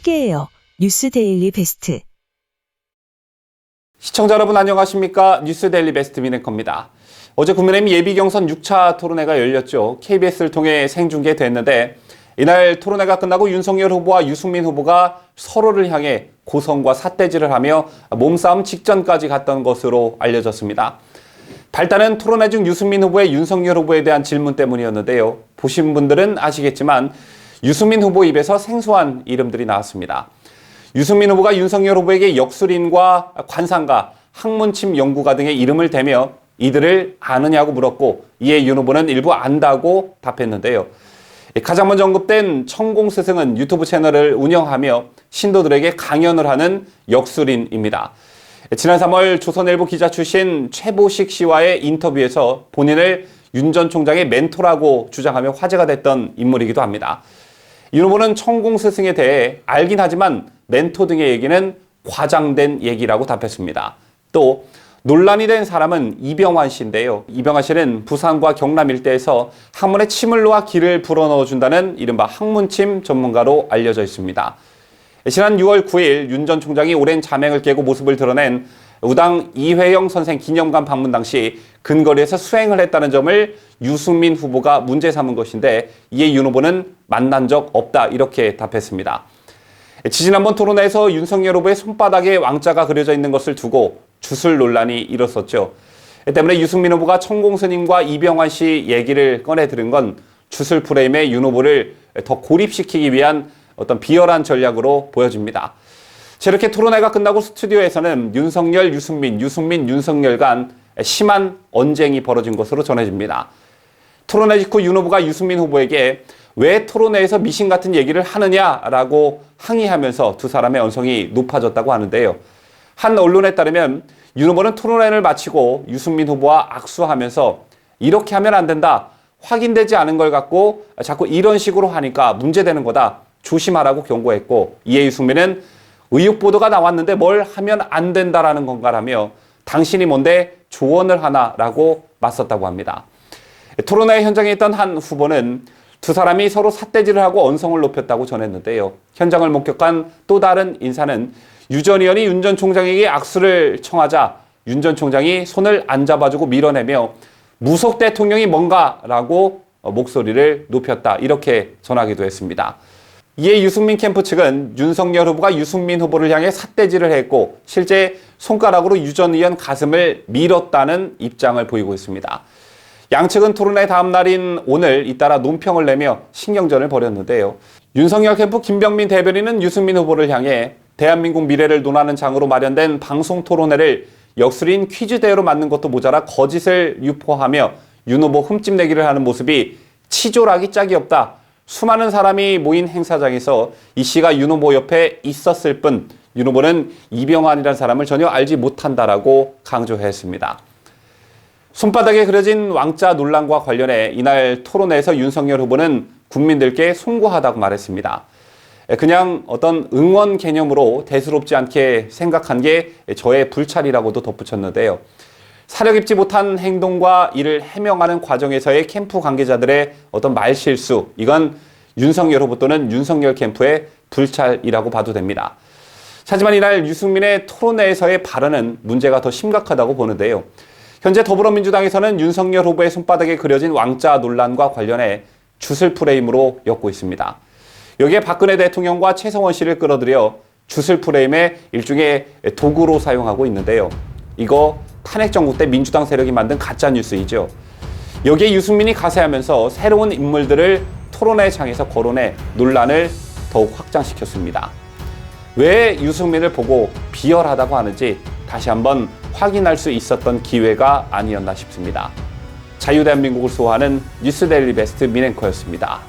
함께해요. 뉴스 데일리 베스트. 시청자 여러분 안녕하십니까? 뉴스 데일리 베스트 민앵커입니다. 어제 국민의힘 예비경선 6차 토론회가 열렸죠. KBS를 통해 생중계됐는데 이날 토론회가 끝나고 윤석열 후보와 유승민 후보가 서로를 향해 고성과 삿대질을 하며 몸싸움 직전까지 갔던 것으로 알려졌습니다. 발단은 토론회 중 유승민 후보의 윤석열 후보에 대한 질문 때문이었는데요. 보신 분들은 아시겠지만 유승민 후보 입에서 생소한 이름들이 나왔습니다. 유승민 후보가 윤석열 후보에게 역술인과 관상가, 학문침 연구가 등의 이름을 대며 이들을 아느냐고 물었고 이에 윤 후보는 일부 안다고 답했는데요. 가장 먼저 언급된 천공 스승은 유튜브 채널을 운영하며 신도들에게 강연을 하는 역술인입니다. 지난 3월 조선일보 기자 출신 최보식 씨와의 인터뷰에서 본인을 윤 전 총장의 멘토라고 주장하며 화제가 됐던 인물이기도 합니다. 윤 후보는 천공 스승에 대해 알긴 하지만 멘토 등의 얘기는 과장된 얘기라고 답했습니다. 또 논란이 된 사람은 이병환 씨인데요. 이병환 씨는 부산과 경남 일대에서 학문에 침을 놓아 기를 불어넣어준다는 이른바 학문침 전문가로 알려져 있습니다. 지난 6월 9일 윤 전 총장이 오랜 자맹을 깨고 모습을 드러낸 우당 이회영 선생 기념관 방문 당시 근거리에서 수행을 했다는 점을 유승민 후보가 문제 삼은 것인데 이에 윤 후보는 만난 적 없다 이렇게 답했습니다. 지난번 토론회에서 윤석열 후보의 손바닥에 왕자가 그려져 있는 것을 두고 주술 논란이 일었었죠. 때문에 유승민 후보가 천공 스님과 이병환 씨 얘기를 꺼내 들은 건 주술 프레임에 윤 후보를 더 고립시키기 위한 어떤 비열한 전략으로 보여집니다. 저렇게 토론회가 끝나고 스튜디오에서는 윤석열, 유승민, 윤석열 간 심한 언쟁이 벌어진 것으로 전해집니다. 토론회 직후 윤 후보가 유승민 후보에게 왜 토론회에서 미신 같은 얘기를 하느냐라고 항의하면서 두 사람의 언성이 높아졌다고 하는데요. 한 언론에 따르면 윤 후보는 토론회를 마치고 유승민 후보와 악수하면서 이렇게 하면 안 된다. 확인되지 않은 걸 갖고 자꾸 이런 식으로 하니까 문제되는 거다. 조심하라고 경고했고 이에 유승민은 의혹 보도가 나왔는데 뭘 하면 안 된다라는 건가라며 당신이 뭔데 조언을 하나라고 맞섰다고 합니다. 토론회 현장에 있던 한 후보는 두 사람이 서로 삿대질을 하고 언성을 높였다고 전했는데요. 현장을 목격한 또 다른 인사는 유 전 의원이 윤 전 총장에게 악수를 청하자 윤 전 총장이 손을 안 잡아주고 밀어내며 무속 대통령이 뭔가라고 목소리를 높였다 이렇게 전하기도 했습니다. 이에 유승민 캠프 측은 윤석열 후보가 유승민 후보를 향해 삿대질을 했고 실제 손가락으로 유 전 의원 가슴을 밀었다는 입장을 보이고 있습니다. 양측은 토론회 다음 날인 오늘 잇따라 논평을 내며 신경전을 벌였는데요. 윤석열 캠프 김병민 대변인은 유승민 후보를 향해 대한민국 미래를 논하는 장으로 마련된 방송 토론회를 역술인 퀴즈 대회로 만든 것도 모자라 거짓을 유포하며 윤 후보 흠집내기를 하는 모습이 치졸하기 짝이 없다. 수많은 사람이 모인 행사장에서 이 씨가 윤 후보 옆에 있었을 뿐 윤 후보는 이병환이라는 사람을 전혀 알지 못한다라고 강조했습니다. 손바닥에 그려진 왕자 논란과 관련해 이날 토론회에서 윤석열 후보는 국민들께 송구하다고 말했습니다. 그냥 어떤 응원 개념으로 대수롭지 않게 생각한 게 저의 불찰이라고도 덧붙였는데요. 사려 깊지 못한 행동과 이를 해명하는 과정에서의 캠프 관계자들의 어떤 말실수, 이건 윤석열 후보 또는 윤석열 캠프의 불찰이라고 봐도 됩니다. 하지만 이날 유승민의 토론회에서의 발언은 문제가 더 심각하다고 보는데요. 현재 더불어민주당에서는 윤석열 후보의 손바닥에 그려진 왕자 논란과 관련해 주술 프레임으로 엮고 있습니다. 여기에 박근혜 대통령과 최성원 씨를 끌어들여 주술 프레임의 일종의 도구로 사용하고 있는데요. 이거 탄핵정부 때 민주당 세력이 만든 가짜뉴스이죠. 여기에 유승민이 가세하면서 새로운 인물들을 토론회 장에서 거론해 논란을 더욱 확장시켰습니다. 왜 유승민을 보고 비열하다고 하는지 다시 한번 확인할 수 있었던 기회가 아니었나 싶습니다. 자유대한민국을 수호하는 뉴스 데일리 베스트 민앵커였습니다.